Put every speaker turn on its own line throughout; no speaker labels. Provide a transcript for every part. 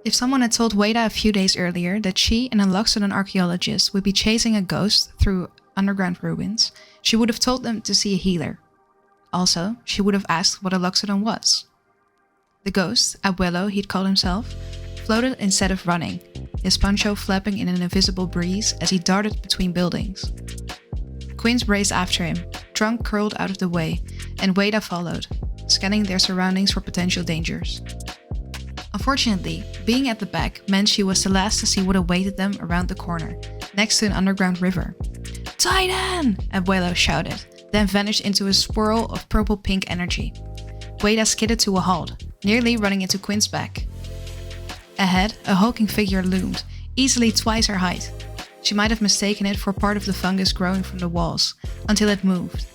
If someone had told Wada a few days earlier that she and a Ixalan archaeologist would be chasing a ghost through underground ruins, she would have told them to see a healer. Also, she would have asked what a Ixalan was. The ghost, Abuelo he'd called himself, floated instead of running, his poncho flapping in an invisible breeze as he darted between buildings. Quince raced after him, trunk curled out of the way, and Wada followed, scanning their surroundings for potential dangers. Unfortunately, being at the back meant she was the last to see what awaited them around the corner, next to an underground river. "Titan!" Abuelo shouted, then vanished into a swirl of purple-pink energy. Wada skidded to a halt, nearly running into Quint's back. Ahead, a hulking figure loomed, easily twice her height. She might have mistaken it for part of the fungus growing from the walls, until it moved.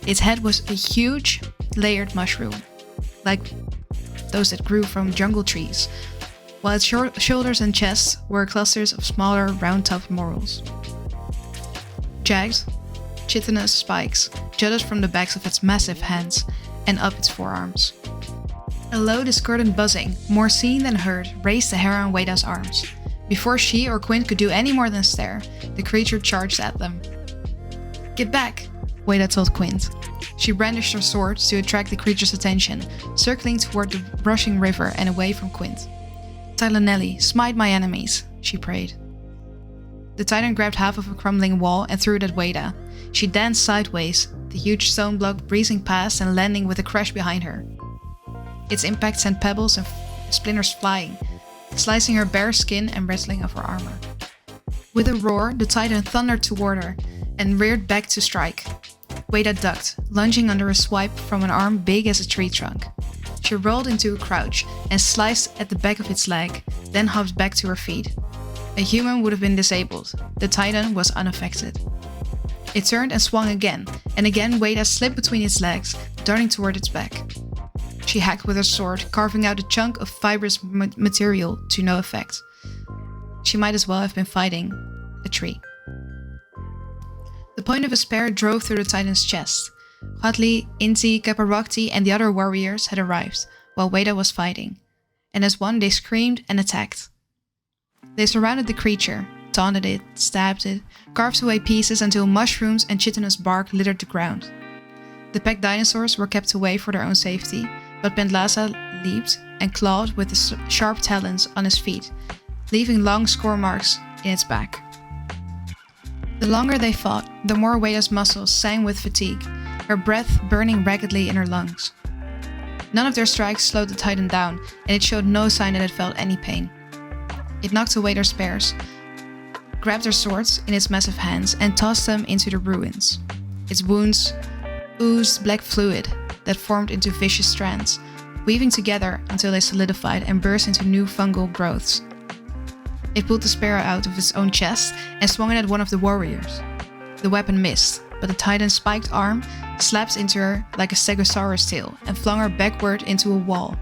Its head was a huge, layered mushroom, like those that grew from jungle trees, while its shoulders and chest were clusters of smaller, round-topped morels. Jagged, chitinous spikes jutted from the backs of its massive hands and up its forearms. A low, discordant buzzing, more seen than heard, raised the hair on Wada's arms. Before she or Quint could do any more than stare, the creature charged at them. "Get back," Wada told Quint. She brandished her sword to attract the creature's attention, circling toward the rushing river and away from Quint. "Tilanelli, smite my enemies," she prayed. The Titan grabbed half of a crumbling wall and threw it at Wada. She danced sideways, the huge stone block breezing past and landing with a crash behind her. Its impact sent pebbles and splinters flying, slicing her bare skin and rattling of her armor. With a roar, the Titan thundered toward her and reared back to strike. Wada ducked, lunging under a swipe from an arm big as a tree trunk. She rolled into a crouch and sliced at the back of its leg, then hopped back to her feet. A human would have been disabled. The Titan was unaffected. It turned and swung again, and again Wada slipped between its legs, darting toward its back. She hacked with her sword, carving out a chunk of fibrous material to no effect. She might as well have been fighting a tree. The point of a spear drove through the Titan's chest. Huatli, Inti, Kaparakti, and the other warriors had arrived, while Wada was fighting, and as one they screamed and attacked. They surrounded the creature, taunted it, stabbed it, carved away pieces until mushrooms and chitinous bark littered the ground. The pack dinosaurs were kept away for their own safety, but Pendlaza leaped and clawed with the sharp talons on his feet, leaving long score marks in its back. The longer they fought, the more Wada's muscles sang with fatigue, her breath burning raggedly in her lungs. None of their strikes slowed the Titan down, and it showed no sign that it felt any pain. It knocked away their spears, grabbed their swords in its massive hands, and tossed them into the ruins. Its wounds oozed black fluid that formed into vicious strands, weaving together until they solidified and burst into new fungal growths. It pulled the spear out of its own chest and swung it at one of the warriors. The weapon missed, but the Titan's spiked arm slapped into her like a stegosaurus tail and flung her backward into a wall.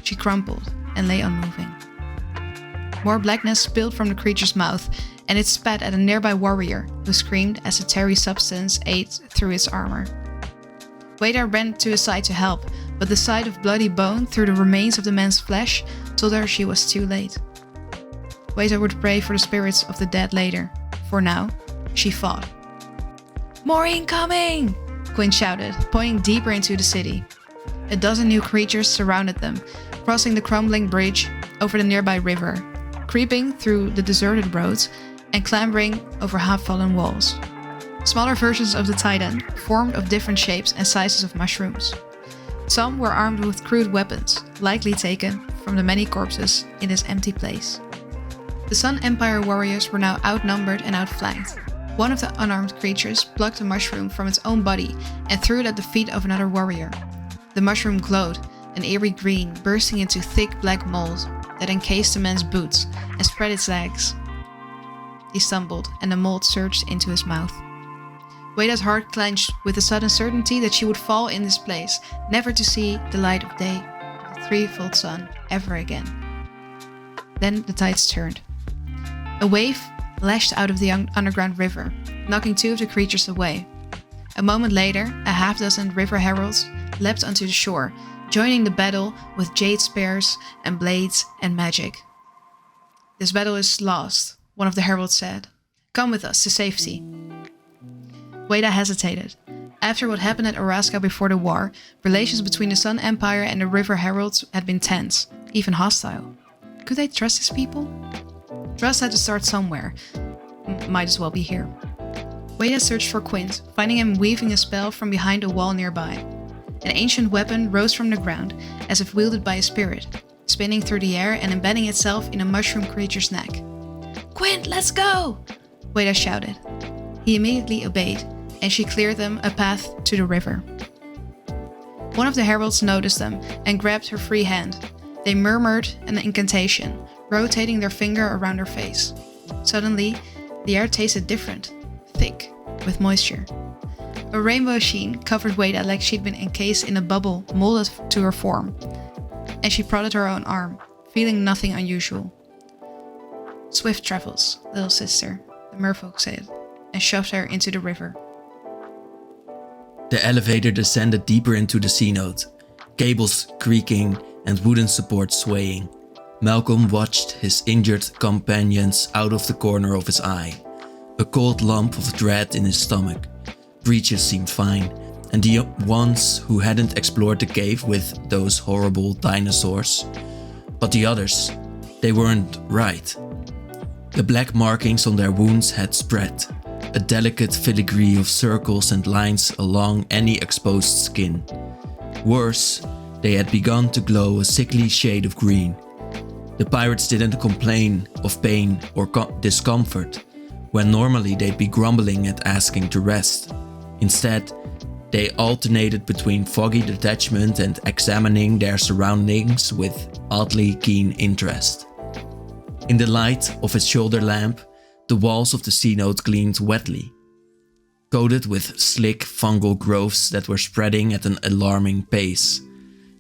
She crumpled and lay unmoving. More blackness spilled from the creature's mouth, and it spat at a nearby warrior, who screamed as the tarry substance ate through its armor. Wada ran to his side to help, but the sight of bloody bone through the remains of the man's flesh told her she was too late. Wada would pray for the spirits of the dead later. For now, she fought. "More incoming!" Quint shouted, pointing deeper into the city. A dozen new creatures surrounded them, crossing the crumbling bridge over the nearby river, creeping through the deserted roads and clambering over half-fallen walls. Smaller versions of the Titan, formed of different shapes and sizes of mushrooms. Some were armed with crude weapons, likely taken from the many corpses in this empty place. The Sun Empire warriors were now outnumbered and outflanked. One of the unarmed creatures plucked a mushroom from its own body and threw it at the feet of another warrior. The mushroom glowed, an eerie green, bursting into thick black mold that encased the man's boots and spread its legs. He stumbled, and the mold surged into his mouth. Wada's heart clenched with the sudden certainty that she would fall in this place, never to see the light of day, the threefold sun, ever again. Then the tides turned. A wave lashed out of the underground river, knocking two of the creatures away. A moment later, a half-dozen river heralds leapt onto the shore, joining the battle with jade spears and blades and magic. "This battle is lost," one of the heralds said. "Come with us to safety." Wada hesitated. After what happened at Oraska before the war, relations between the Sun Empire and the River Heralds had been tense, even hostile. Could they trust these people? Trust had to start somewhere. Might as well be here. Wada searched for Quint, finding him weaving a spell from behind a wall nearby. An ancient weapon rose from the ground, as if wielded by a spirit, spinning through the air and embedding itself in a mushroom creature's neck. "Quint, let's go!" Wada shouted. He immediately obeyed, and she cleared them a path to the river. One of the heralds noticed them and grabbed her free hand. They murmured an incantation, rotating their finger around her face. Suddenly, the air tasted different, thick, with moisture. A rainbow sheen covered Wada like she'd been encased in a bubble molded to her form, and she prodded her own arm, feeling nothing unusual. "Swift travels, little sister," the merfolk said, and shoved her into the river.
The elevator descended deeper into the sea node, cables creaking and wooden supports swaying. Malcolm watched his injured companions out of the corner of his eye, a cold lump of dread in his stomach. Breaches seemed fine, and the ones who hadn't explored the cave with those horrible dinosaurs. But the others, they weren't right. The black markings on their wounds had spread, a delicate filigree of circles and lines along any exposed skin. Worse, they had begun to glow a sickly shade of green. The pirates didn't complain of pain or discomfort, when normally they'd be grumbling at asking to rest. Instead, they alternated between foggy detachment and examining their surroundings with oddly keen interest. In the light of his shoulder lamp, the walls of the sea node gleamed wetly, coated with slick fungal growths that were spreading at an alarming pace.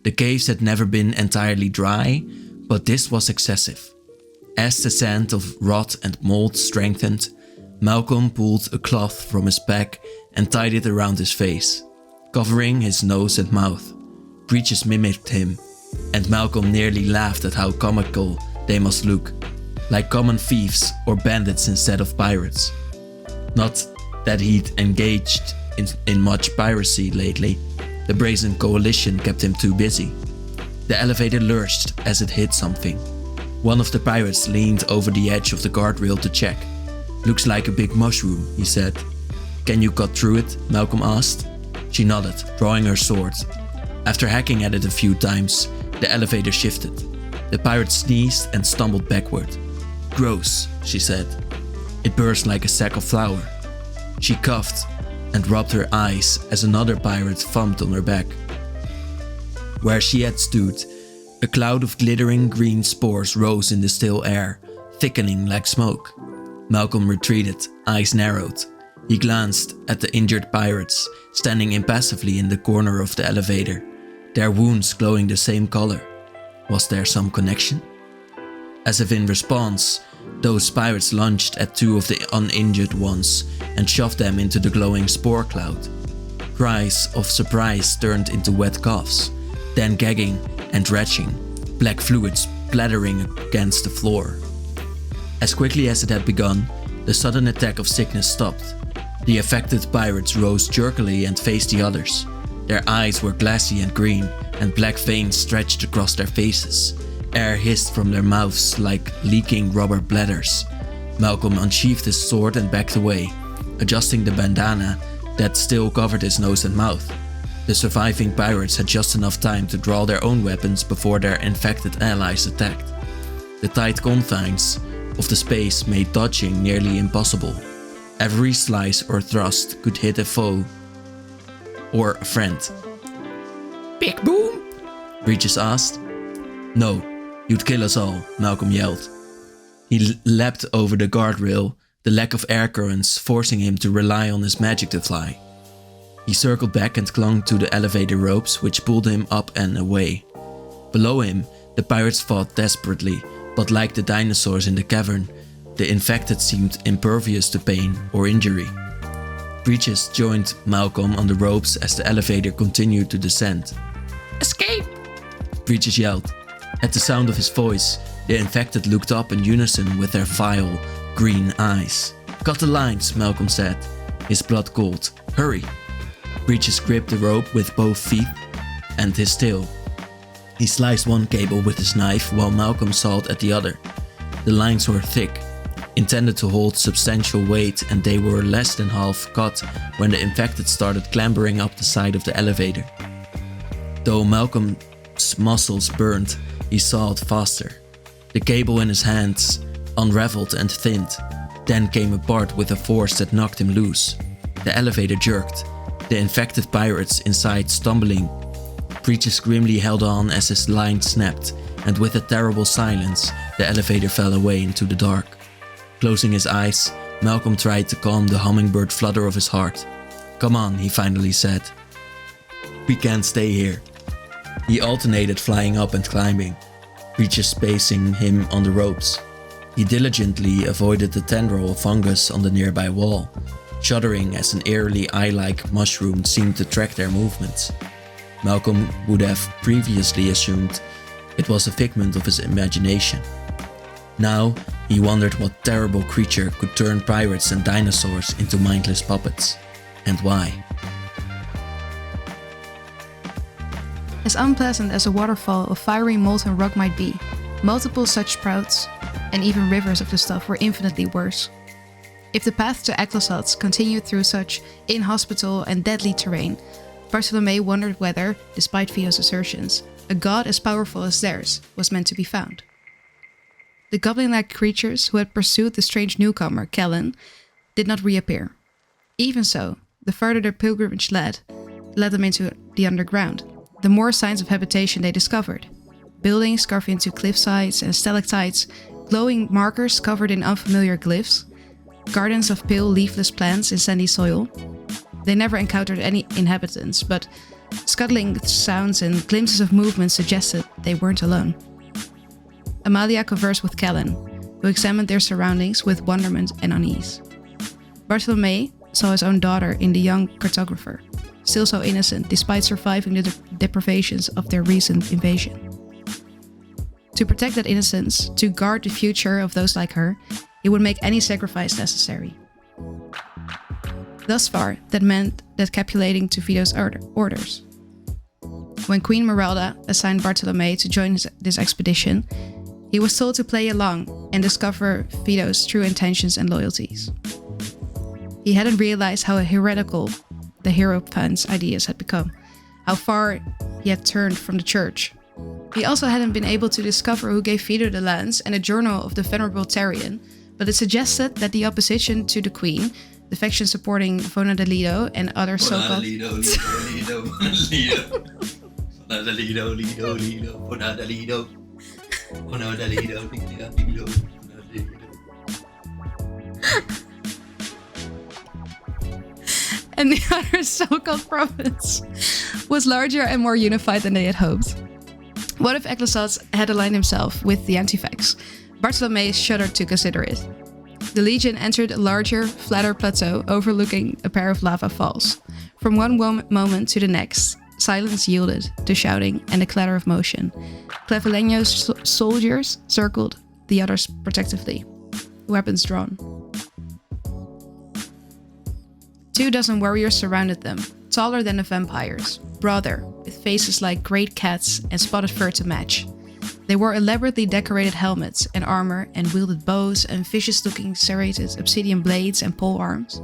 The caves had never been entirely dry, but this was excessive. As the scent of rot and mold strengthened, Malcolm pulled a cloth from his back and tied it around his face, covering his nose and mouth. Breaches mimicked him, and Malcolm nearly laughed at how comical they must look, like common thieves or bandits instead of pirates. Not that he'd engaged in much piracy lately. The Brazen Coalition kept him too busy. The elevator lurched as it hit something. One of the pirates leaned over the edge of the guardrail to check. "Looks like a big mushroom," he said. "Can you cut through it?" Malcolm asked. She nodded, drawing her sword. After hacking at it a few times, the elevator shifted. The pirate sneezed and stumbled backward. "Gross," she said. "It burst like a sack of flour." She coughed and rubbed her eyes as another pirate thumped on her back. Where she had stood, a cloud of glittering green spores rose in the still air, thickening like smoke. Malcolm retreated, eyes narrowed. He glanced at the injured pirates, standing impassively in the corner of the elevator, their wounds glowing the same color. Was there some connection? As if in response, those pirates lunged at two of the uninjured ones and shoved them into the glowing spore cloud. Cries of surprise turned into wet coughs, then gagging and retching, black fluid splattering against the floor. As quickly as it had begun, the sudden attack of sickness stopped. The affected pirates rose jerkily and faced the others. Their eyes were glassy and green, and black veins stretched across their faces. Air hissed from their mouths like leaking rubber bladders. Malcolm unsheathed his sword and backed away, adjusting the bandana that still covered his nose and mouth. The surviving pirates had just enough time to draw their own weapons before their infected allies attacked. The tight confines of the space made dodging nearly impossible. Every slice or thrust could hit a foe or a friend. "Big boom?" Breaches asked. "No, you'd kill us all," Malcolm yelled. He leapt over the guardrail, the lack of air currents forcing him to rely on his magic to fly. He circled back and clung to the elevator ropes, which pulled him up and away. Below him, the pirates fought desperately, but like the dinosaurs in the cavern, the infected seemed impervious to pain or injury. Breaches joined Malcolm on the ropes as the elevator continued to descend. "Escape!" Breaches yelled. At the sound of his voice, The infected looked up in unison with their vile, green eyes. "Cut the lines," Malcolm said, his blood cold. "Hurry." Breaches gripped the rope with both feet and his tail. He sliced one cable with his knife while Malcolm sawed at the other. The lines were thick, intended to hold substantial weight, and they were less than half cut when the infected started clambering up the side of the elevator. Though Malcolm's muscles burned, he sawed faster. The cable in his hands unraveled and thinned, then came apart with a force that knocked him loose. The elevator jerked, the infected pirates inside stumbling. Breaches grimly held on as his line snapped, and with a terrible silence, the elevator fell away into the dark. Closing his eyes, Malcolm tried to calm the hummingbird flutter of his heart. "Come on," he finally said. "We can't stay here." He alternated flying up and climbing, Breaches spacing him on the ropes. He diligently avoided the tendril of fungus on the nearby wall, shuddering as an eerily eye-like mushroom seemed to track their movements. Malcolm would have previously assumed it was a figment of his imagination. Now, he wondered what terrible creature could turn pirates and dinosaurs into mindless puppets, and why.
As unpleasant as a waterfall of fiery molten rock might be, multiple such sprouts, and even rivers of the stuff, were infinitely worse. If the path to Ixalan continued through such inhospitable and deadly terrain, Bartholomew wondered whether, despite Fido's assertions, a god as powerful as theirs was meant to be found. The goblin-like creatures who had pursued the strange newcomer, Ixalan, did not reappear. Even so, the further their pilgrimage led them into the underground, the more signs of habitation they discovered. Buildings carved into cliff sides and stalactites, glowing markers covered in unfamiliar glyphs, gardens of pale leafless plants in sandy soil. They never encountered any inhabitants, but scuttling sounds and glimpses of movement suggested they weren't alone. Amalia conversed with Ixalan, who examined their surroundings with wonderment and unease. Bartholomew saw his own daughter in the young cartographer, still so innocent despite surviving the deprivations of their recent invasion. To protect that innocence, to guard the future of those like her, he would make any sacrifice necessary. Thus far, that meant that capitulating to Fido's orders. When Queen Merelda assigned Bartholomew to join this expedition, he was told to play along and discover Fido's true intentions and loyalties. He hadn't realized how heretical the Hierophant's ideas had become, how far he had turned from the church. He also hadn't been able to discover who gave Fido the lands and a journal of the Venerable Tarian, but it suggested that the opposition to the Queen, the faction supporting Vonadalido and other so-called... and the other so-called province was larger and more unified than they had hoped. What if Ixalan had aligned himself with the anti-vax? Bartholomew shuddered to consider it. The Legion entered a larger, flatter plateau overlooking a pair of lava falls. From one moment to the next, silence yielded to shouting and a clatter of motion. Clevelenyo's soldiers circled the others protectively, weapons drawn. 24 warriors surrounded them, taller than the vampires, broader, with faces like great cats and spotted fur to match. They wore elaborately decorated helmets and armor and wielded bows and vicious-looking serrated obsidian blades and pole arms.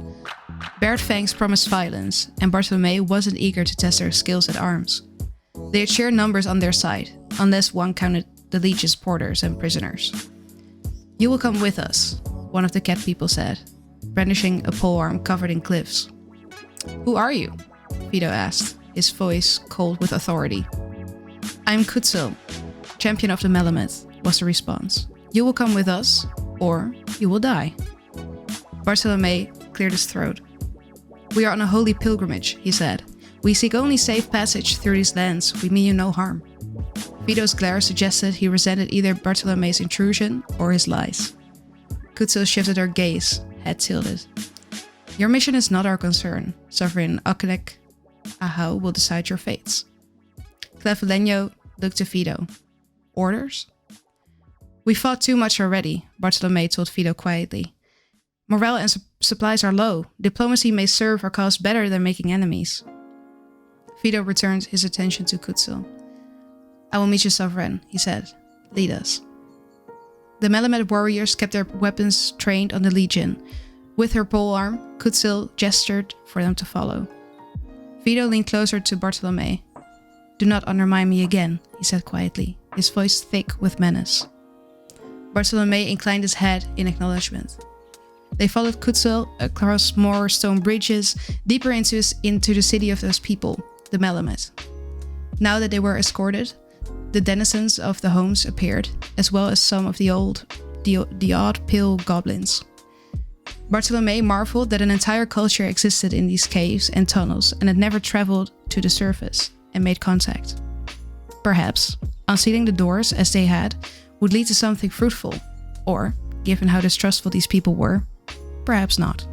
Bared fangs promised violence, and Bartholomew wasn't eager to test their skills at arms. They had sheer numbers on their side, unless one counted the Legion's porters and prisoners. "You will come with us," one of the cat people said, brandishing a polearm covered in glyphs. "Who are you?" Fido asked, his voice cold with authority. "I'm Kutzel, champion of the Melamed," was the response. "You will come with us, or you will die." Bartholomew cleared his throat. "We are on a holy pilgrimage," he said. "We seek only safe passage through these lands. We mean you no harm." Fido's glare suggested he resented either Bartholomew's intrusion or his lies. Kutzel shifted her gaze, head tilted. "Your mission is not our concern. Sovereign Akinek Ahau will decide your fates." Clevelenyo looked to Fido. "Orders?" We fought too much already, Bartolome told Fido quietly. Morale and supplies are low. Diplomacy may serve our cause better than making enemies. Fido returned his attention to Kutsil. I will meet you, Sovereign, he said. Lead us. The Melamed warriors kept their weapons trained on the Legion. With her polearm, Kutsil gestured for them to follow. Fido leaned closer to Bartolome. Do not undermine me again, he said quietly, his voice thick with menace. Bartolome inclined his head in acknowledgement. They followed Kutsil across more stone bridges, deeper into the city of those people, the Melamed. Now that they were escorted, the denizens of the homes appeared, as well as some of the odd pale goblins. Bartolome marveled that an entire culture existed in these caves and tunnels and had never traveled to the surface and made contact. Perhaps, unsealing the doors as they had would lead to something fruitful, or, given how distrustful these people were, perhaps not.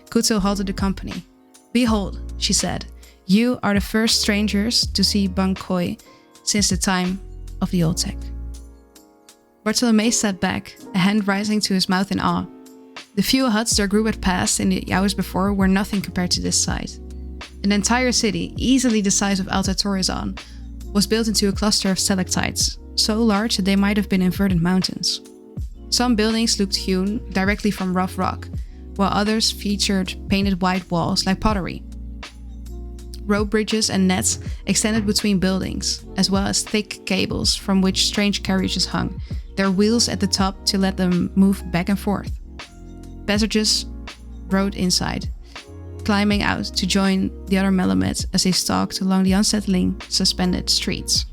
Kutsil halted the company. Behold, she said, you are the first strangers to see Bankoi since the time of the old tech. Bartolome sat back, a hand rising to his mouth in awe. The few huts their group had passed in the hours before were nothing compared to this sight. An entire city, easily the size of Alta Torrezon, was built into a cluster of stalactites, so large that they might have been inverted mountains. Some buildings looked hewn directly from rough rock, while others featured painted white walls like pottery. Rope bridges and nets extended between buildings, as well as thick cables from which strange carriages hung, their wheels at the top to let them move back and forth. Passages rode inside, climbing out to join the other Melamed as they stalked along the unsettling, suspended streets.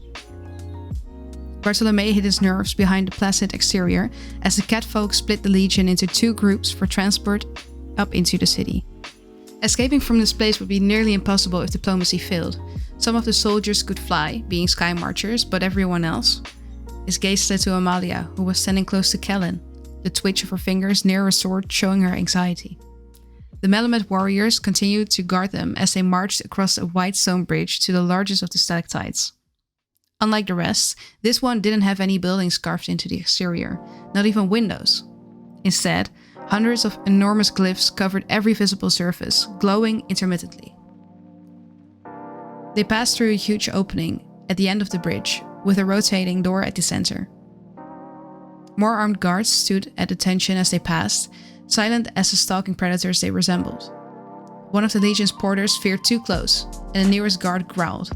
Bartolome hid his nerves behind the placid exterior as the catfolk split the Legion into two groups for transport up into the city. Escaping from this place would be nearly impossible if diplomacy failed. Some of the soldiers could fly, being sky marchers, but everyone else? His gaze slid to Amalia, who was standing close to Kellen, the twitch of her fingers near a sword showing her anxiety. The Melamed warriors continued to guard them as they marched across a wide stone bridge to the largest of the stalactites. Unlike the rest, this one didn't have any buildings carved into the exterior, not even windows. Instead, hundreds of enormous glyphs covered every visible surface, glowing intermittently. They passed through a huge opening at the end of the bridge, with a rotating door at the center. More armed guards stood at attention as they passed, silent as the stalking predators they resembled. One of the Legion's porters veered too close, and the nearest guard growled.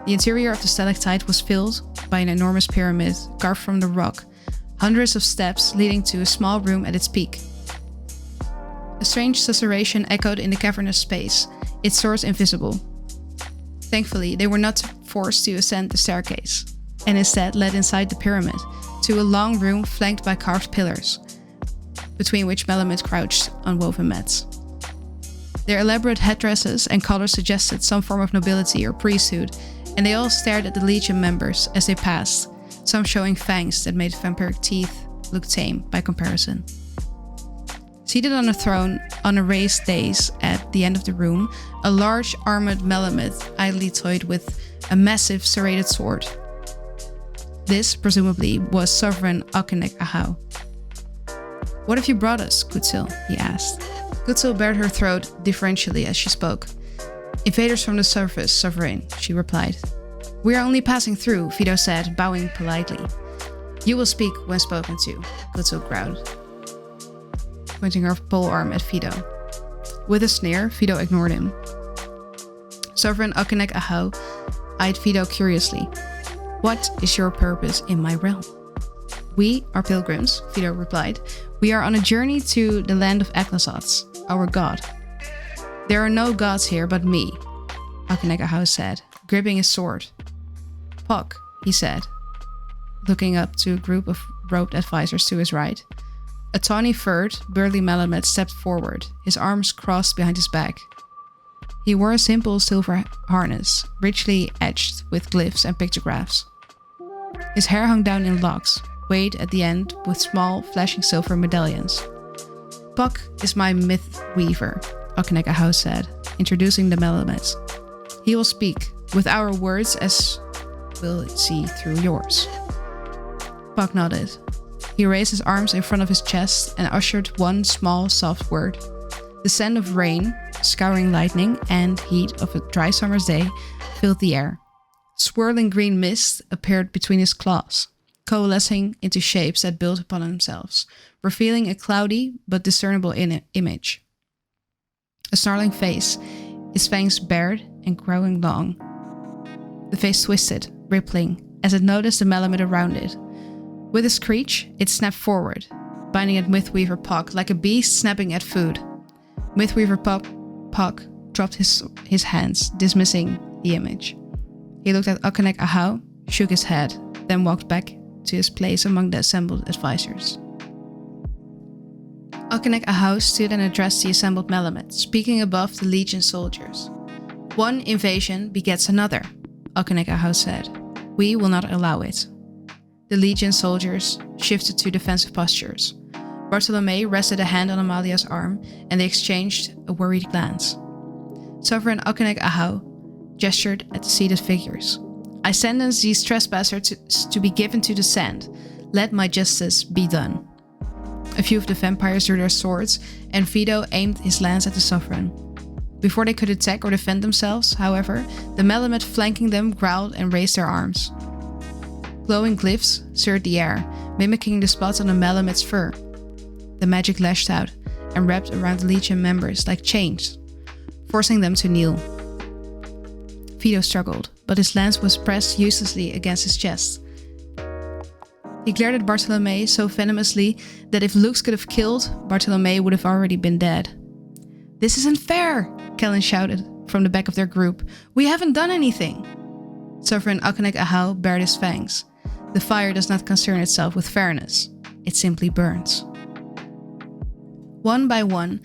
The interior of the stalactite was filled by an enormous pyramid carved from the rock, hundreds of steps leading to a small room at its peak. A strange susurration echoed in the cavernous space, its source invisible. Thankfully, they were not forced to ascend the staircase, and instead led inside the pyramid, to a long room flanked by carved pillars, between which Melamed crouched on woven mats. Their elaborate headdresses and colors suggested some form of nobility or priesthood, and they all stared at the Legion members as they passed, some showing fangs that made vampiric teeth look tame by comparison. Seated on a throne on a raised dais at the end of the room, a large armored Melamed idly toyed with a massive serrated sword. This, presumably, was Sovereign Akinek Ahau. What have you brought us, Kutsil? He asked. Kutsil bared her throat deferentially as she spoke. Invaders from the surface, Sovereign, she replied. We are only passing through, Fido said, bowing politely. You will speak when spoken to, Kutsil growled, pointing her polearm at Fido. With a sneer, Fido ignored him. Sovereign Akinek Ahau eyed Fido curiously. What is your purpose in my realm? We are pilgrims, Fido replied. We are on a journey to the land of Aglazots, our god. There are no gods here but me, Akinek Ahau said, gripping his sword. Pok, he said, looking up to a group of robed advisors to his right. A tawny-furred, burly Melamed stepped forward, his arms crossed behind his back. He wore a simple silver harness, richly etched with glyphs and pictographs. His hair hung down in locks, weighted at the end with small, flashing silver medallions. Puck is my myth weaver, Akinek Ahau said, introducing the Melameds. He will speak with our words as we'll see through yours. Puck nodded. He raised his arms in front of his chest and ushered one small, soft word. The scent of rain, scouring lightning, and heat of a dry summer's day filled the air. Swirling green mist appeared between his claws, coalescing into shapes that built upon themselves, revealing a cloudy but discernible image. A snarling face, its fangs bared and growing long. The face twisted, rippling, as it noticed the Malamute around it. With a screech, it snapped forward, binding at Mythweaver Puck like a beast snapping at food. Mythweaver Puck dropped his hands, dismissing the image. He looked at Akanek Ahau, shook his head, then walked back to his place among the assembled advisors. Akanek Ahau stood and addressed the assembled Malamute, speaking above the Legion soldiers. One invasion begets another, Akanek Ahau said. We will not allow it. The Legion soldiers shifted to defensive postures. Bartolome rested a hand on Amalia's arm, and they exchanged a worried glance. Sovereign Akanek Ahau gestured at the seated figures. I sentence these trespassers to be given to the sand. Let my justice be done. A few of the vampires drew their swords, and Vito aimed his lance at the Sovereign. Before they could attack or defend themselves, however, the Malamute flanking them growled and raised their arms. Glowing glyphs seared the air, mimicking the spots on the Malamute's fur. The magic lashed out and wrapped around the Legion members like chains, forcing them to kneel. Vito struggled, but his lance was pressed uselessly against his chest. He glared at Bartolome so venomously that if Lux could have killed, Bartolome would have already been dead. This isn't fair, Kellen shouted from the back of their group. We haven't done anything. Sovereign Akanek Ahau bared his fangs. The fire does not concern itself with fairness. It simply burns. One by one,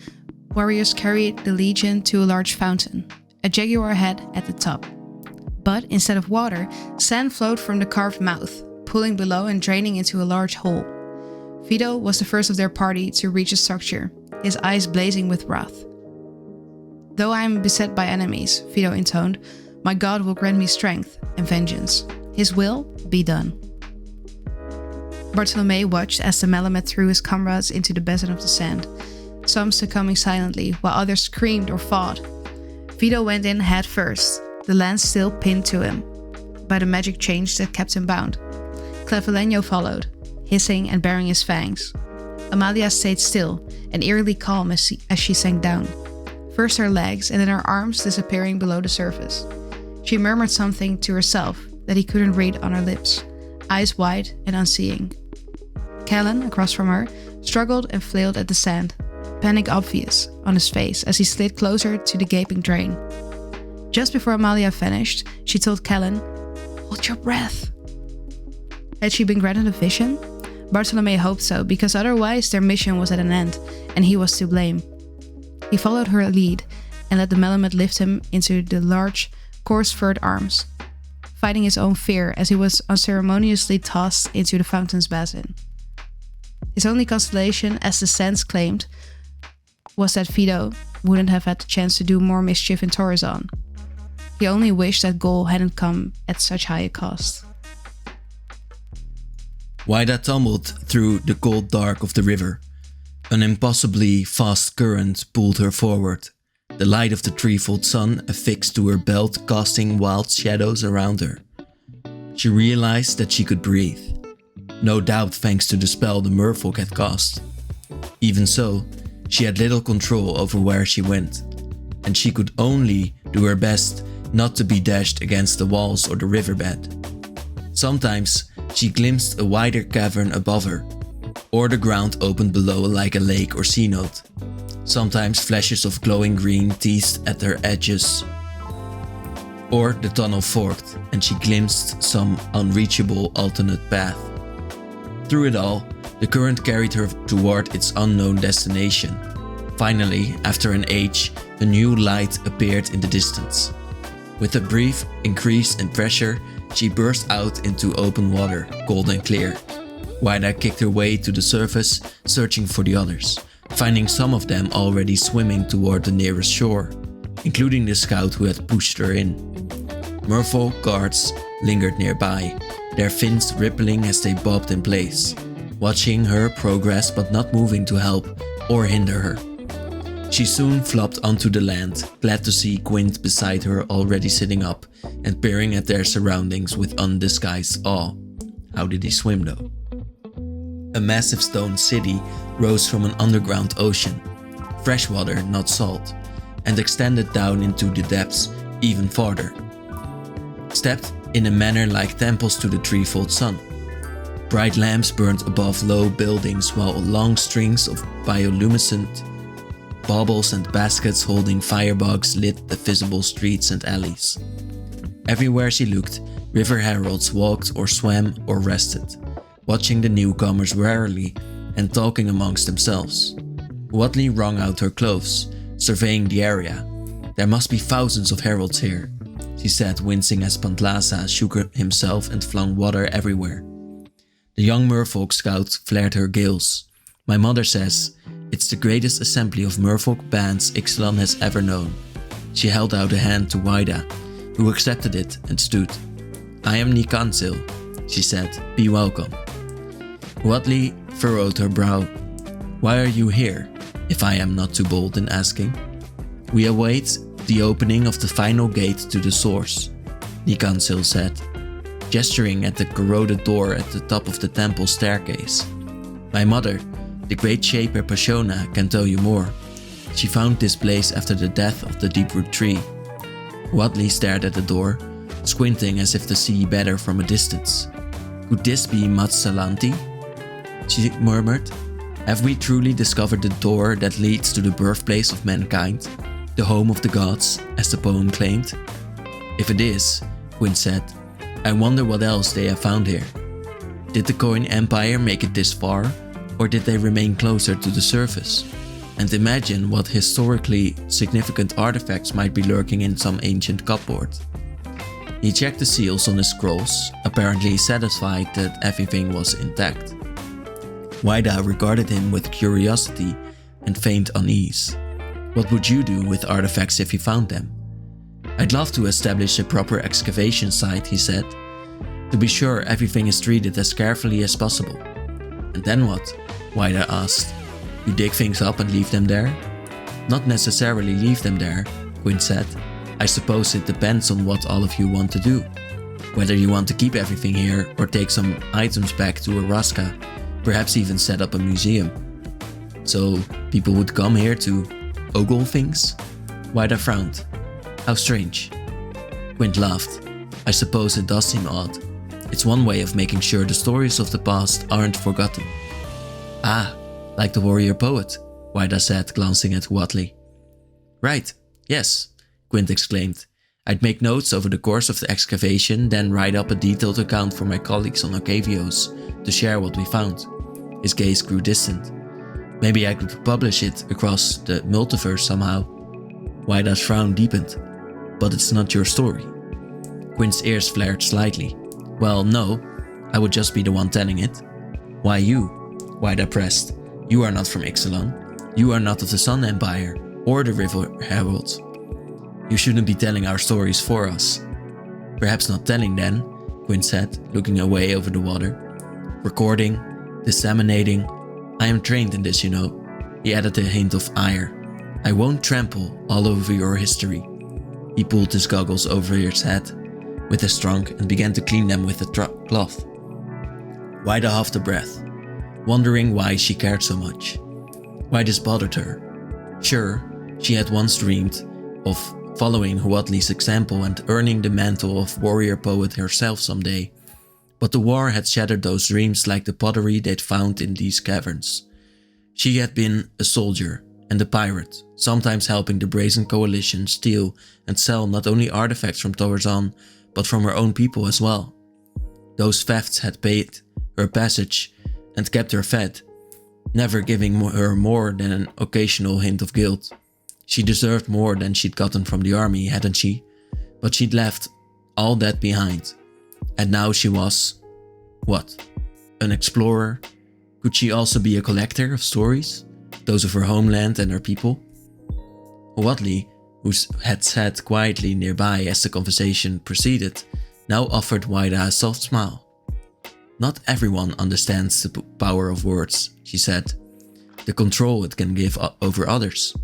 warriors carried the Legion to a large fountain, a jaguar head at the top. But instead of water, sand flowed from the carved mouth, pooling below and draining into a large hole. Vito was the first of their party to reach the structure, his eyes blazing with wrath. Though I am beset by enemies, Vito intoned, my God will grant me strength and vengeance. His will be done. Bartolome watched as the Malamute threw his comrades into the basin of the sand, some succumbing silently while others screamed or fought. Vito went in head first, the lance still pinned to him by the magic chains that kept him bound. Clevelenio followed, hissing and baring his fangs. Amalia stayed still and eerily calm as she sank down, first her legs and then her arms disappearing below the surface. She murmured something to herself that he couldn't read on her lips, eyes wide and unseeing. Callan, across from her, struggled and flailed at the sand, panic obvious on his face as he slid closer to the gaping drain. Just before Amalia finished, she told Callan, "Hold your breath." Had she been granted a vision? Bartolome hoped so, because otherwise their mission was at an end, and he was to blame. He followed her lead and let the Malamute lift him into the large, coarse-furred arms, fighting his own fear as he was unceremoniously tossed into the fountain's basin. His only consolation, as the sense claimed, was that Vito wouldn't have had the chance to do more mischief in Torrizon. He only wished that goal hadn't come at such high a cost.
Wida tumbled through the cold dark of the river. An impossibly fast current pulled her forward, the light of the threefold sun affixed to her belt casting wild shadows around her. She realized that she could breathe, no doubt thanks to the spell the merfolk had cast. Even so, she had little control over where she went, and she could only do her best not to be dashed against the walls or the riverbed. Sometimes she glimpsed a wider cavern above her, or the ground opened below like a lake or sea note. Sometimes flashes of glowing green teased at her edges, or the tunnel forked and she glimpsed some unreachable alternate path. Through it all, the current carried her toward its unknown destination. Finally, after an age, a new light appeared in the distance. With a brief increase in pressure, she burst out into open water, cold and clear. Wida kicked her way to the surface, searching for the others, finding some of them already swimming toward the nearest shore, including the scout who had pushed her in. Merfolk guards lingered nearby, their fins rippling as they bobbed in place, watching her progress but not moving to help or hinder her. She soon flopped onto the land, glad to see Quint beside her already sitting up and peering at their surroundings with undisguised awe. How did he swim though? A massive stone city rose from an underground ocean, freshwater, not salt, and extended down into the depths even farther. Stepped in a manner like temples to the threefold sun. Bright lamps burned above low buildings while long strings of bioluminescent baubles and baskets holding firebugs lit the visible streets and alleys. Everywhere she looked, river heralds walked or swam or rested, watching the newcomers warily and talking amongst themselves. Watley wrung out her clothes, surveying the area. There must be thousands of heralds here, she said, wincing as Pantlasa shook himself and flung water everywhere. The young merfolk scout flared her gills. My mother says it's the greatest assembly of merfolk bands Ixalan has ever known. She held out a hand to Waida, who accepted it and stood. I am Nikansil, she said. Be welcome. Watley furrowed her brow. Why are you here, if I am not too bold in asking? We await the opening of the final gate to the source, Nikansil said, gesturing at the corroded door at the top of the temple staircase. My mother, the great shaper Pashona, can tell you more. She found this place after the death of the deep-root tree. Watley stared at the door, squinting as if to see better from a distance. Could this be Matsalanti? She murmured. Have we truly discovered the door that leads to the birthplace of mankind? The home of the gods, as the poem claimed? If it is, Quinn said, I wonder what else they have found here. Did the Coin Empire make it this far, or did they remain closer to the surface? And imagine what historically significant artifacts might be lurking in some ancient cupboard. He checked the seals on his scrolls, apparently satisfied that everything was intact. Waida regarded him with curiosity and faint unease. What would you do with artifacts if you found them? I'd love to establish a proper excavation site, he said. To be sure everything is treated as carefully as possible. And then what? Waida asked. You dig things up and leave them there? Not necessarily leave them there, Quinn said. I suppose it depends on what all of you want to do. Whether you want to keep everything here or take some items back to Araska, perhaps even set up a museum. So people would come here to ogle things? Waida frowned. How strange. Quint laughed. I suppose it does seem odd. It's one way of making sure the stories of the past aren't forgotten. Ah, like the warrior poet, Waida said, glancing at Watley. Right, yes, Quint exclaimed. I'd make notes over the course of the excavation, then write up a detailed account for my colleagues on Ocavios to share what we found. His gaze grew distant. Maybe I could publish it across the multiverse somehow. Waida's frown deepened. But it's not your story. Quint's ears flared slightly. Well, no, I would just be the one telling it. Why you? Waida pressed. You are not from Ixalan. You are not of the Sun Empire or the River Herald. You shouldn't be telling our stories for us. Perhaps not telling then, Quint said, looking away over the water. Recording, disseminating. I am trained in this, you know. He added a hint of ire. I won't trample all over your history. He pulled his goggles over his head with his trunk and began to clean them with a cloth. Waida huffed a breath, wondering why she cared so much. Why this bothered her. Sure, she had once dreamed of following Huatli's example and earning the mantle of warrior poet herself someday, but the war had shattered those dreams like the pottery they'd found in these caverns. She had been a soldier and a pirate, sometimes helping the Brazen Coalition steal and sell not only artifacts from Torzan, but from her own people as well. Those thefts had paid her passage and kept her fed, never giving her more than an occasional hint of guilt. She deserved more than she'd gotten from the army, hadn't she? But she'd left all that behind. And now she was... what? An explorer? Could she also be a collector of stories? Those of her homeland and her people? Watley, who had sat quietly nearby as the conversation proceeded, now offered Waida a soft smile. Not everyone understands the power of words, she said. The control it can give over others.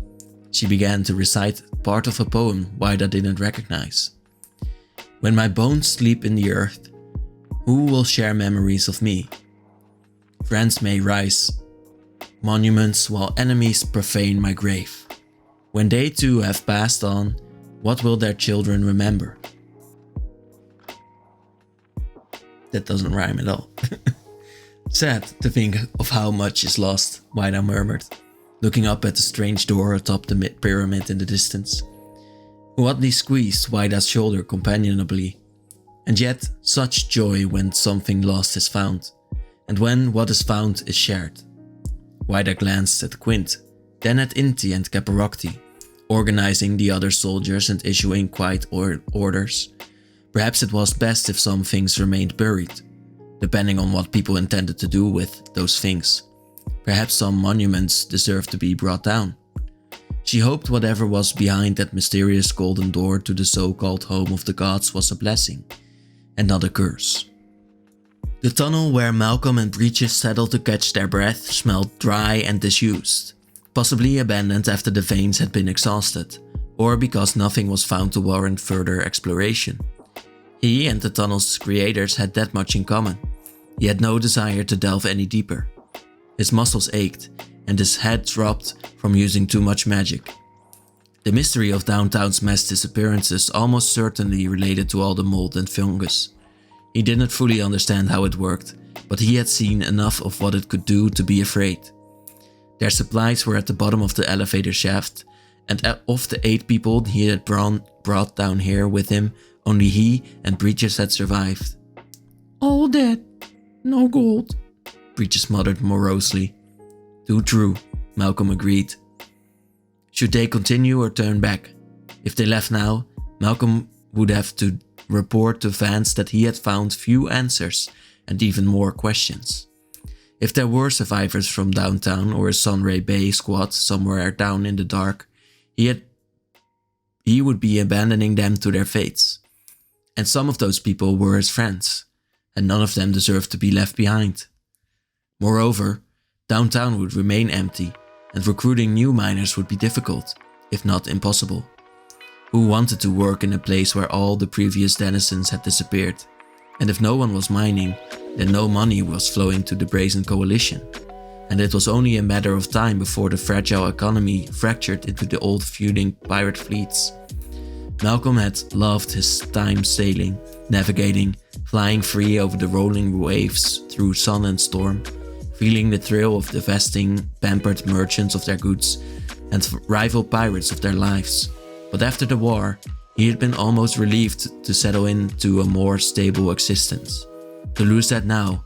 She began to recite part of a poem Wida didn't recognize. When my bones sleep in the earth, who will share memories of me? Friends may rise monuments while enemies profane my grave. When they too have passed on, what will their children remember? That doesn't rhyme at all. Sad to think of how much is lost, Wida murmured, looking up at the strange door atop the pyramid in the distance. Wadley squeezed Wida's shoulder companionably. And yet, such joy when something lost is found, and when what is found is shared. Wida glanced at Quint, then at Inti and Caparocti, organizing the other soldiers and issuing quiet orders. Perhaps it was best if some things remained buried, depending on what people intended to do with those things. Perhaps some monuments deserved to be brought down. She hoped whatever was behind that mysterious golden door to the so-called home of the gods was a blessing, and not a curse. The tunnel where Malcolm and Breeches settled to catch their breath smelled dry and disused, possibly abandoned after the veins had been exhausted, or because nothing was found to warrant further exploration. He and the tunnel's creators had that much in common. He had no desire to delve any deeper. His muscles ached, and his head dropped from using too much magic. The mystery of downtown's mass disappearances almost certainly related to all the mold and fungus. He didn't fully understand how it worked, but he had seen enough of what it could do to be afraid. Their supplies were at the bottom of the elevator shaft, and of the 8 people he had brought down here with him, only he and Breeches had survived. "All dead, no gold," Breeches muttered morosely. "Too true," Malcolm agreed. Should they continue or turn back? If they left now, Malcolm would have to report to Vance that he had found few answers and even more questions. If there were survivors from downtown or a Sunray Bay squad somewhere down in the dark, he would be abandoning them to their fates. And some of those people were his friends, and none of them deserved to be left behind. Moreover, downtown would remain empty, and recruiting new miners would be difficult, if not impossible. Who wanted to work in a place where all the previous denizens had disappeared? And if no one was mining, then no money was flowing to the Brazen Coalition. And it was only a matter of time before the fragile economy fractured into the old feuding pirate fleets. Malcolm had loved his time sailing, navigating, flying free over the rolling waves through sun and storm, feeling the thrill of divesting pampered merchants of their goods and rival pirates of their lives. But after the war, he had been almost relieved to settle into a more stable existence. To lose that now,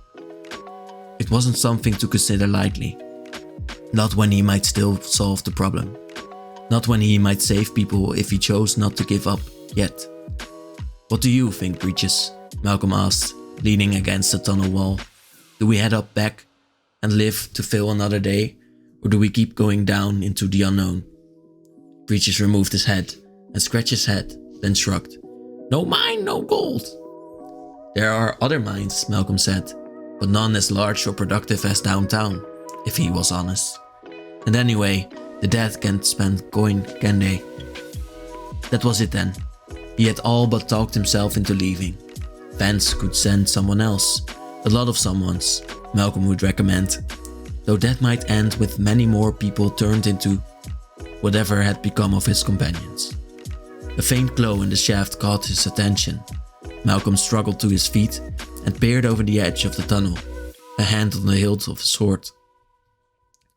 it wasn't something to consider lightly. Not when he might still solve the problem. Not when he might save people if he chose not to give up yet. "What do you think, Breeches?" Malcolm asked, leaning against the tunnel wall. "Do we head up back and live to fill another day, or do we keep going down into the unknown?" Breeches removed his head and scratched his head, then shrugged. "No mine, no gold." "There are other mines," Malcolm said, "but none as large or productive as downtown," if he was honest. "And anyway, the dead can't spend coin, can they?" That was it then. He had all but talked himself into leaving. Vance could send someone else, a lot of someones, Malcolm would recommend, though that might end with many more people turned into whatever had become of his companions. A faint glow in the shaft caught his attention. Malcolm struggled to his feet and peered over the edge of the tunnel, a hand on the hilt of a sword.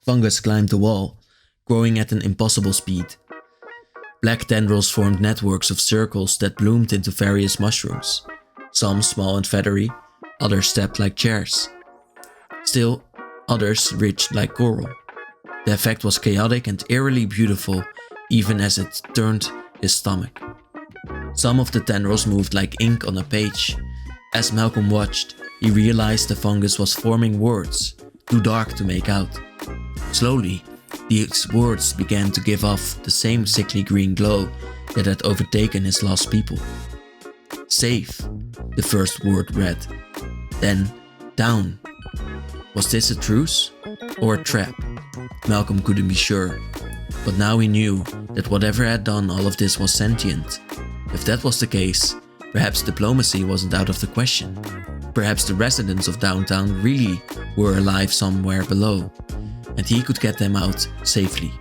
Fungus climbed the wall, growing at an impossible speed. Black tendrils formed networks of circles that bloomed into various mushrooms, some small and feathery, others stepped like chairs. Still, others ridged like coral. The effect was chaotic and eerily beautiful, even as it turned his stomach. Some of the tendrils moved like ink on a page. As Malcolm watched, he realized the fungus was forming words, too dark to make out. Slowly, these words began to give off the same sickly green glow that had overtaken his lost people. "Safe," the first word read. Then, Down. Was this a truce? Or a trap? Malcolm couldn't be sure. But now he knew that whatever had done all of this was sentient. If that was the case, perhaps diplomacy wasn't out of the question. Perhaps the residents of downtown really were alive somewhere below, and he could get them out safely.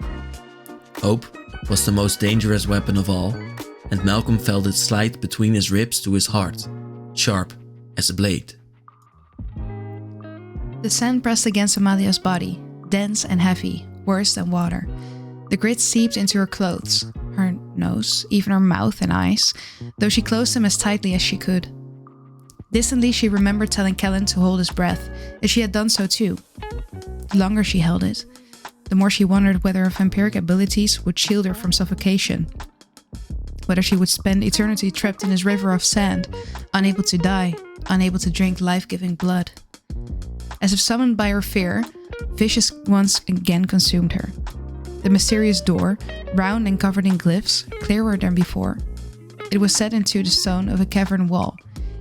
Hope was the most dangerous weapon of all, and Malcolm felt it slide between his ribs to his heart, sharp as a blade.
The sand pressed against Amalia's body, dense and heavy, worse than water. The grit seeped into her clothes, her nose, even her mouth and eyes, though she closed them as tightly as she could. Distantly, she remembered telling Kellen to hold his breath, as she had done so too. The longer she held it, the more she wondered whether her vampiric abilities would shield her from suffocation, whether she would spend eternity trapped in this river of sand, unable to die, unable to drink life-giving blood. As if summoned by her fear, vicious once again consumed her. The mysterious door, round and covered in glyphs, clearer than before. It was set into the stone of a cavern wall,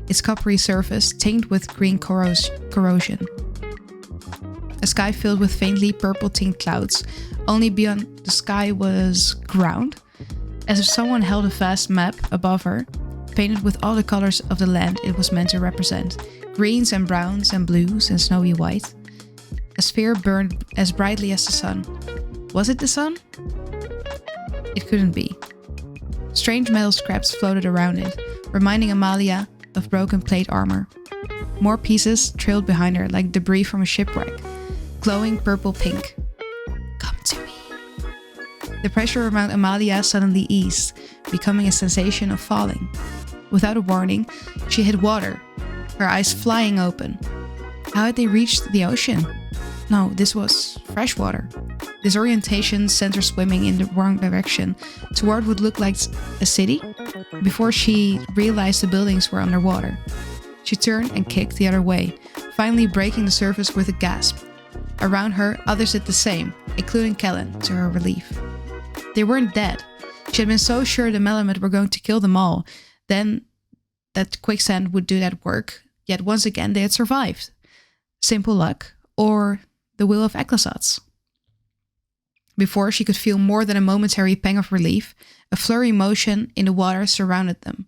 its coppery surface tinged with green corrosion. A sky filled with faintly purple-tinged clouds. Only beyond the sky was ground, as if someone held a vast map above her, painted with all the colors of the land it was meant to represent. Greens and browns and blues and snowy white. A sphere burned as brightly as the sun. Was it the sun? It couldn't be. Strange metal scraps floated around it, reminding Amalia of broken plate armor. More pieces trailed behind her like debris from a shipwreck, glowing purple-pink. Come to me. The pressure around Amalia suddenly eased, becoming a sensation of falling. Without a warning, she hit water, her eyes flying open. How had they reached the ocean? No, this was fresh water. Disorientation sent her swimming in the wrong direction, toward what looked like a city, before she realized the buildings were underwater. She turned and kicked the other way, finally breaking the surface with a gasp. Around her, others did the same, including Kellen, to her relief. They weren't dead. She had been so sure the Melamed were going to kill them all, then that quicksand would do that work, yet once again they had survived. Simple luck, or the will of Ixalan. Before she could feel more than a momentary pang of relief, a flurry motion in the water surrounded them.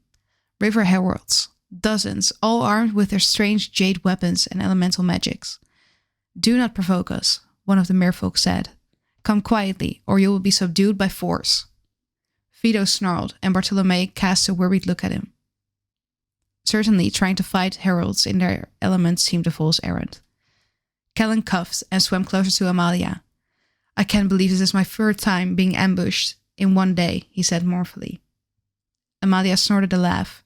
River heralds, dozens, all armed with their strange jade weapons and elemental magics. "Do not provoke us," one of the merfolk said. "Come quietly, or you will be subdued by force." Vito snarled, and Bartolome cast a worried look at him. Certainly, trying to fight heralds in their element seemed a fool's errand. Kellen coughed and swam closer to Amalia. "I can't believe this is my third time being ambushed in one day," he said mournfully. Amalia snorted a laugh.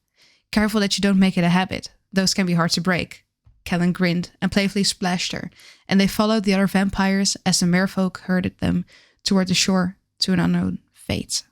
"Careful that you don't make it a habit. Those can be hard to break." Kellen grinned and playfully splashed her, and they followed the other vampires as the merfolk herded them toward the shore to an unknown fate.